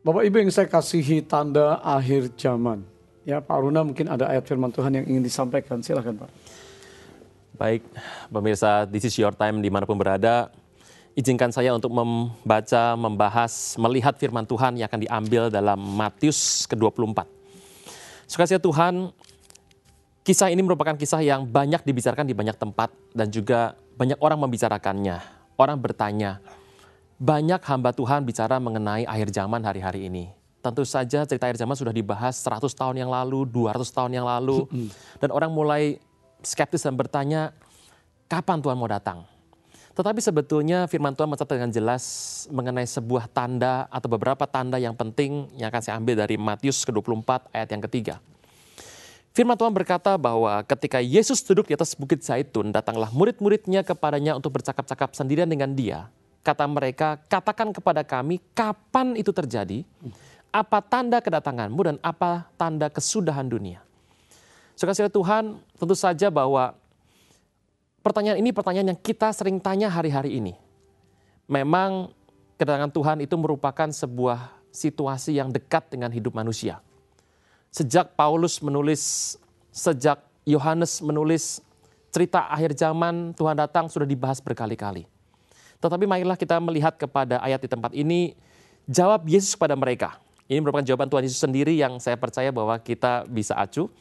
Bapak Ibu yang saya kasihi, tanda akhir zaman. Ya, Pak Aruna mungkin ada ayat firman Tuhan yang ingin disampaikan. Silakan Pak. Baik, pemirsa, this is your time dimanapun berada. Izinkan saya untuk membaca, membahas, melihat firman Tuhan yang akan diambil dalam Matius ke-24. Sukacita Tuhan, kisah ini merupakan kisah yang banyak dibicarakan di banyak tempat dan juga banyak orang membicarakannya. Orang bertanya, banyak hamba Tuhan bicara mengenai akhir zaman hari-hari ini. Tentu saja cerita akhir zaman sudah dibahas 100 tahun yang lalu, 200 tahun yang lalu. Dan orang mulai skeptis dan bertanya, kapan Tuhan mau datang? Tetapi sebetulnya firman Tuhan mencatat dengan jelas mengenai sebuah tanda atau beberapa tanda yang penting yang akan saya ambil dari Matius ke-24 ayat yang ketiga. Firman Tuhan berkata bahwa ketika Yesus duduk di atas Bukit Zaitun, datanglah murid-muridnya kepadanya untuk bercakap-cakap sendirian dengan dia. Kata mereka, katakan kepada kami kapan itu terjadi, apa tanda kedatanganmu dan apa tanda kesudahan dunia. Saudara Tuhan, tentu saja bahwa pertanyaan ini pertanyaan yang kita sering tanya hari-hari ini. Memang kedatangan Tuhan itu merupakan sebuah situasi yang dekat dengan hidup manusia. Sejak Paulus menulis, sejak Yohanes menulis cerita akhir zaman Tuhan datang sudah dibahas berkali-kali. Tetapi marilah kita melihat kepada ayat di tempat ini, jawab Yesus kepada mereka. Ini merupakan jawaban Tuhan Yesus sendiri yang saya percaya bahwa kita bisa acu.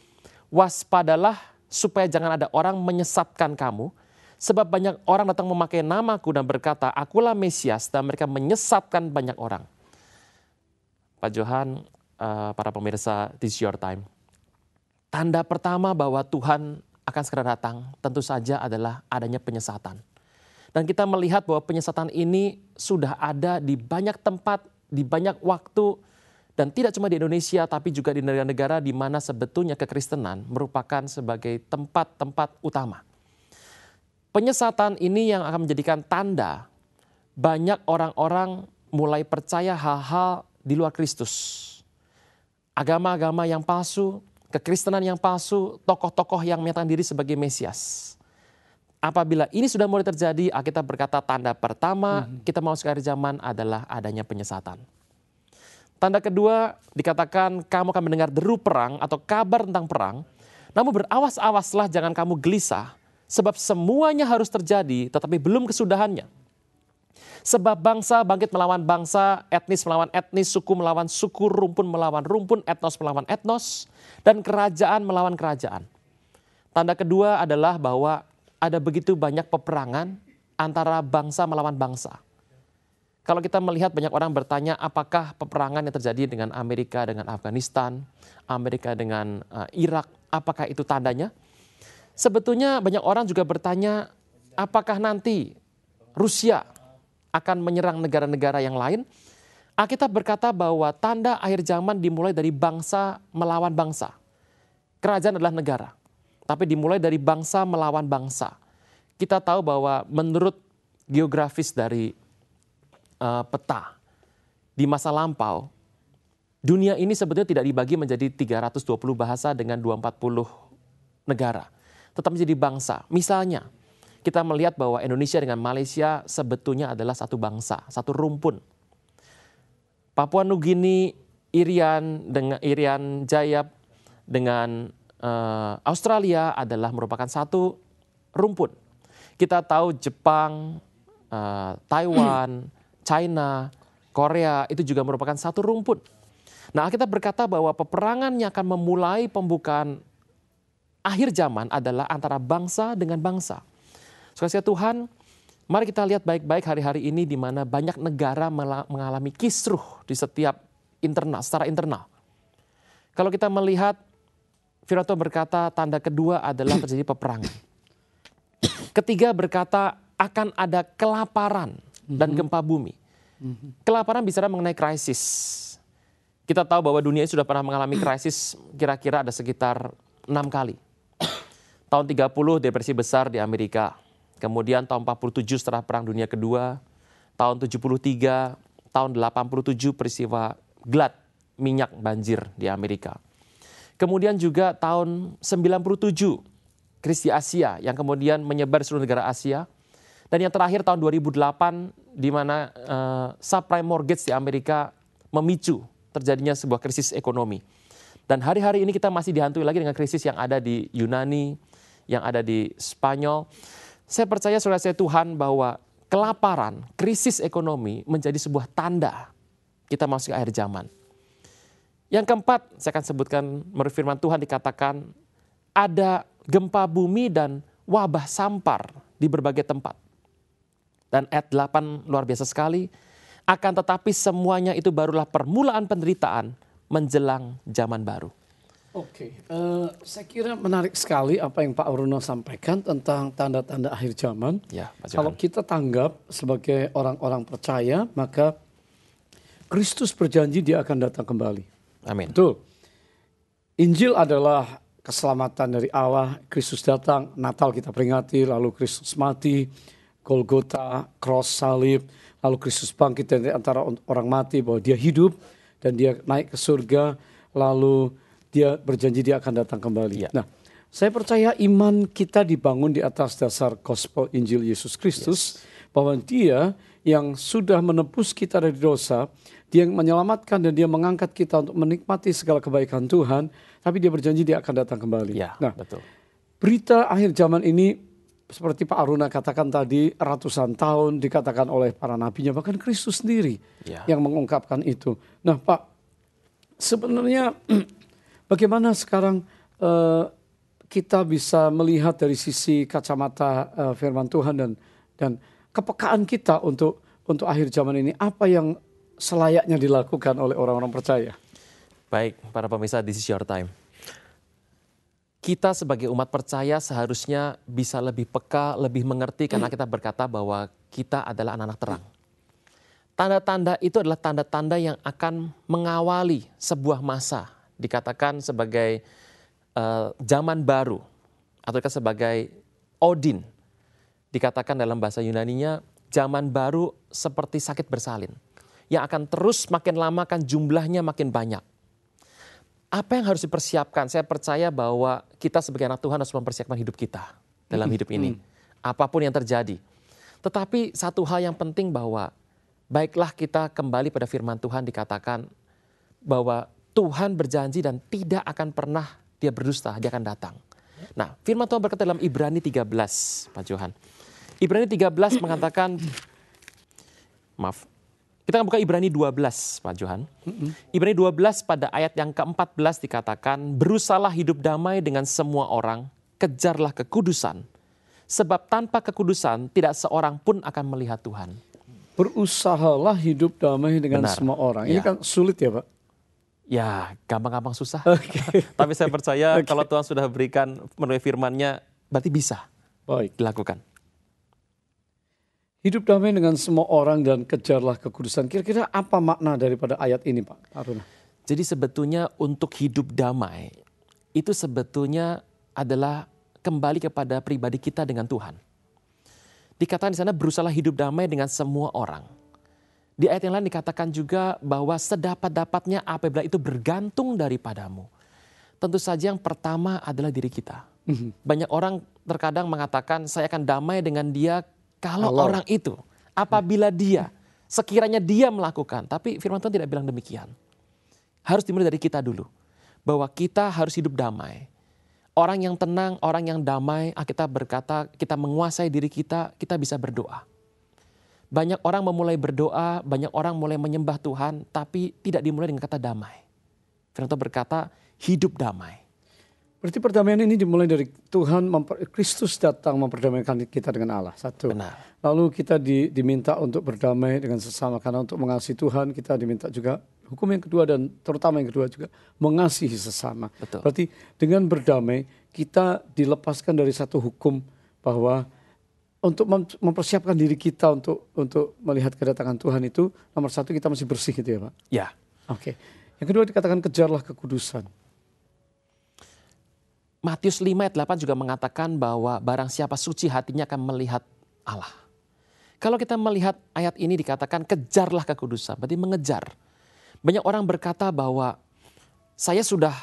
Waspadalah supaya jangan ada orang menyesatkan kamu, sebab banyak orang datang memakai namaku dan berkata, akulah Mesias, dan mereka menyesatkan banyak orang. Pak Johan, para pemirsa, this is your time. Tanda pertama bahwa Tuhan akan segera datang tentu saja adalah adanya penyesatan. Dan kita melihat bahwa penyesatan ini sudah ada di banyak tempat, di banyak waktu, dan tidak cuma di Indonesia, tapi juga di negara-negara di mana sebetulnya kekristenan merupakan sebagai tempat-tempat utama. Penyesatan ini yang akan menjadikan tanda banyak orang-orang mulai percaya hal-hal di luar Kristus. Agama-agama yang palsu, kekristenan yang palsu, tokoh-tokoh yang menyatakan diri sebagai Mesias. Apabila ini sudah mulai terjadi, Alkitab berkata tanda pertama kita mau akhir zaman adalah adanya penyesatan. Tanda kedua dikatakan kamu akan mendengar deru perang atau kabar tentang perang. Namun berawas-awaslah jangan kamu gelisah sebab semuanya harus terjadi tetapi belum kesudahannya. Sebab bangsa bangkit melawan bangsa, etnis melawan etnis, suku melawan suku, rumpun melawan rumpun, etnos melawan etnos, dan kerajaan melawan kerajaan. Tanda kedua adalah bahwa ada begitu banyak peperangan antara bangsa melawan bangsa. Kalau kita melihat banyak orang bertanya apakah peperangan yang terjadi dengan Amerika dengan Afghanistan, Amerika dengan Irak, apakah itu tandanya? Sebetulnya banyak orang juga bertanya apakah nanti Rusia akan menyerang negara-negara yang lain? Alkitab berkata bahwa tanda akhir zaman dimulai dari bangsa melawan bangsa. Kerajaan adalah negara. Tapi dimulai dari bangsa melawan bangsa. Kita tahu bahwa menurut geografis dari peta di masa lampau, dunia ini sebetulnya tidak dibagi menjadi 320 bahasa dengan 240 negara. Tetapi menjadi bangsa. Misalnya, kita melihat bahwa Indonesia dengan Malaysia sebetulnya adalah satu bangsa, satu rumpun. Papua Nugini, Irian Jaya dengan Australia adalah merupakan satu rumpun. Kita tahu Jepang, Taiwan, China, Korea itu juga merupakan satu rumpun. Nah, kita berkata bahwa peperangan yang akan memulai pembukaan akhir zaman adalah antara bangsa dengan bangsa. Saudara Tuhan, mari kita lihat baik-baik hari-hari ini di mana banyak negara mengalami kisruh di setiap secara internal. Kalau kita melihat firman Tuhan berkata tanda kedua adalah terjadi peperangan. Ketiga berkata akan ada kelaparan dan gempa bumi. Kelaparan bicara mengenai krisis. Kita tahu bahwa dunia sudah pernah mengalami krisis kira-kira ada sekitar 6 kali. Tahun 30 depresi besar di Amerika. Kemudian tahun 47 setelah Perang Dunia Kedua. Tahun 73, tahun 87 peristiwa glut minyak banjir di Amerika. Kemudian juga tahun 97 krisis di Asia yang kemudian menyebar di seluruh negara Asia. Dan yang terakhir tahun 2008 di mana subprime mortgage di Amerika memicu terjadinya sebuah krisis ekonomi. Dan hari-hari ini kita masih dihantui lagi dengan krisis yang ada di Yunani, yang ada di Spanyol. Saya percaya saudara-saudara Tuhan bahwa kelaparan, krisis ekonomi menjadi sebuah tanda kita masuk ke akhir zaman. Yang keempat, saya akan sebutkan menurut firman Tuhan dikatakan ada gempa bumi dan wabah sampar di berbagai tempat. Dan ayat 8 luar biasa sekali. Akan tetapi semuanya itu barulah permulaan penderitaan menjelang zaman baru. Oke, saya kira menarik sekali apa yang Pak Bruno sampaikan tentang tanda-tanda akhir zaman. Ya, Pak Johan. Kalau kita tanggap sebagai orang-orang percaya, maka Kristus berjanji dia akan datang kembali. Amin. Betul. Injil adalah keselamatan dari Allah. Kristus datang, Natal kita peringati, lalu Kristus mati, Golgota, cross, salib, lalu Kristus bangkit dari antara orang mati bahwa dia hidup dan dia naik ke surga, lalu dia berjanji dia akan datang kembali. Ya. Nah, saya percaya iman kita dibangun di atas dasar gospel Injil Yesus Kristus, bahwa dia yang sudah menebus kita dari dosa, dia yang menyelamatkan dan dia mengangkat kita untuk menikmati segala kebaikan Tuhan, tapi dia berjanji dia akan datang kembali. Ya, Nah, betul. berita akhir zaman ini seperti Pak Aruna katakan tadi, ratusan tahun dikatakan oleh para nabinya, bahkan Kristus sendiri Ya. yang mengungkapkan itu. Nah Pak, sebenarnya bagaimana sekarang kita bisa melihat dari sisi kacamata firman Tuhan dan kepekaan kita untuk akhir zaman ini, apa yang selayaknya dilakukan oleh orang-orang percaya? Baik, para pemirsa, this is your time. Kita sebagai umat percaya seharusnya bisa lebih peka, lebih mengerti karena kita berkata bahwa kita adalah anak-anak terang. Tanda-tanda itu adalah tanda-tanda yang akan mengawali sebuah masa. Dikatakan sebagai zaman baru atau sebagai Odin. Dikatakan dalam bahasa Yunaninya zaman baru seperti sakit bersalin. Yang akan terus makin lama kan jumlahnya makin banyak. Apa yang harus dipersiapkan? Saya percaya bahwa kita sebagai anak Tuhan harus mempersiapkan hidup kita dalam hidup ini. Apapun yang terjadi. Tetapi satu hal yang penting bahwa baiklah kita kembali pada firman Tuhan, dikatakan bahwa Tuhan berjanji dan tidak akan pernah dia berdusta, dia akan datang. Nah, firman Tuhan berkata dalam Ibrani 13, Pak Johan. Ibrani 13 mengatakan, kita akan buka Ibrani 12, Pak Johan. Ibrani 12 pada ayat yang ke-14 dikatakan, berusahalah hidup damai dengan semua orang, kejarlah kekudusan. Sebab tanpa kekudusan tidak seorang pun akan melihat Tuhan. Berusahalah hidup damai dengan Benar. semua orang. Ini Ya. kan sulit ya Pak? Ya, gampang-gampang susah. Tapi saya percaya kalau Tuhan sudah berikan melalui firman-Nya, berarti bisa Baik. dilakukan. Hidup damai dengan semua orang dan kejarlah kekudusan. Kira-kira apa makna daripada ayat ini Pak Aruna? Jadi sebetulnya untuk hidup damai, itu sebetulnya adalah kembali kepada pribadi kita dengan Tuhan. Dikatakan di sana berusahalah hidup damai dengan semua orang. Di ayat yang lain dikatakan juga bahwa sedapat-dapatnya apabila itu bergantung daripadamu. Tentu saja yang pertama adalah diri kita. Banyak orang terkadang mengatakan saya akan damai dengan dia kalau orang itu. Apabila dia, sekiranya dia melakukan. Tapi firman Tuhan tidak bilang demikian. Harus dimulai dari kita dulu. Bahwa kita harus hidup damai. Orang yang tenang, orang yang damai, kita berkata kita menguasai diri kita, kita bisa berdoa. Banyak orang memulai berdoa, banyak orang mulai menyembah Tuhan, tapi tidak dimulai dengan kata damai. Firman Tuhan berkata, hidup damai. Berarti perdamaian ini dimulai dari Tuhan, Kristus datang memperdamaikan kita dengan Allah. Satu. Benar. Lalu kita diminta untuk berdamai dengan sesama, karena untuk mengasihi Tuhan kita diminta juga hukum yang kedua dan terutama yang kedua juga mengasihi sesama. Betul. Berarti dengan berdamai kita dilepaskan dari satu hukum bahwa untuk mempersiapkan diri kita untuk melihat kedatangan Tuhan itu nomor satu kita masih bersih gitu ya Pak. Ya. Oke. Yang kedua dikatakan kejarlah kekudusan. Matius 5 ayat 8 juga mengatakan bahwa barang siapa suci hatinya akan melihat Allah. Kalau kita melihat ayat ini dikatakan kejarlah kekudusan, berarti mengejar. Banyak orang berkata bahwa saya sudah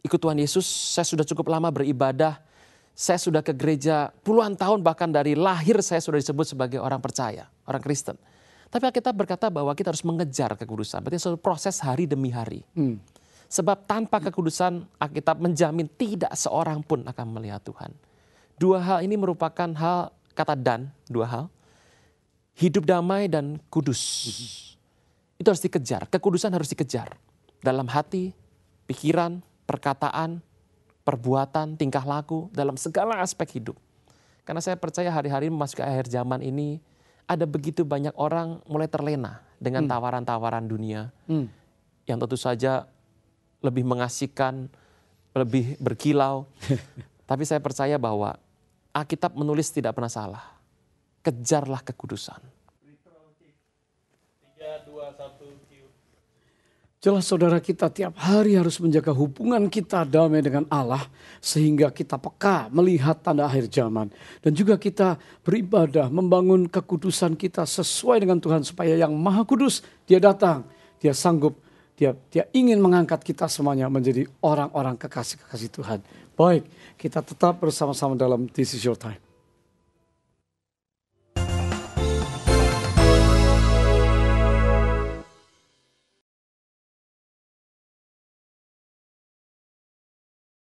ikut Tuhan Yesus, saya sudah cukup lama beribadah, saya sudah ke gereja puluhan tahun, bahkan dari lahir saya sudah disebut sebagai orang percaya, orang Kristen. Tapi Alkitab berkata bahwa kita harus mengejar kekudusan. Berarti suatu proses hari demi hari. Sebab tanpa kekudusan, Alkitab menjamin tidak seorang pun akan melihat Tuhan. Dua hal ini merupakan hal, kata dan, dua hal. Hidup damai dan kudus. Itu harus dikejar, kekudusan harus dikejar. Dalam hati, pikiran, perkataan, perbuatan, tingkah laku, dalam segala aspek hidup. Karena saya percaya hari-hari memasuki akhir zaman ini, ada begitu banyak orang mulai terlena dengan tawaran-tawaran dunia. Yang tentu saja lebih mengasihkan, lebih berkilau. Tapi saya percaya bahwa Alkitab menulis tidak pernah salah. Kejarlah kekudusan. Jelas saudara, kita tiap hari harus menjaga hubungan kita damai dengan Allah. Sehingga kita peka melihat tanda akhir zaman. Dan juga kita beribadah, membangun kekudusan kita sesuai dengan Tuhan. Supaya yang maha kudus, dia datang, dia sanggup, dia ingin mengangkat kita semuanya menjadi orang-orang kekasih-kekasih Tuhan. Baik, kita tetap bersama-sama dalam This Is Your Time.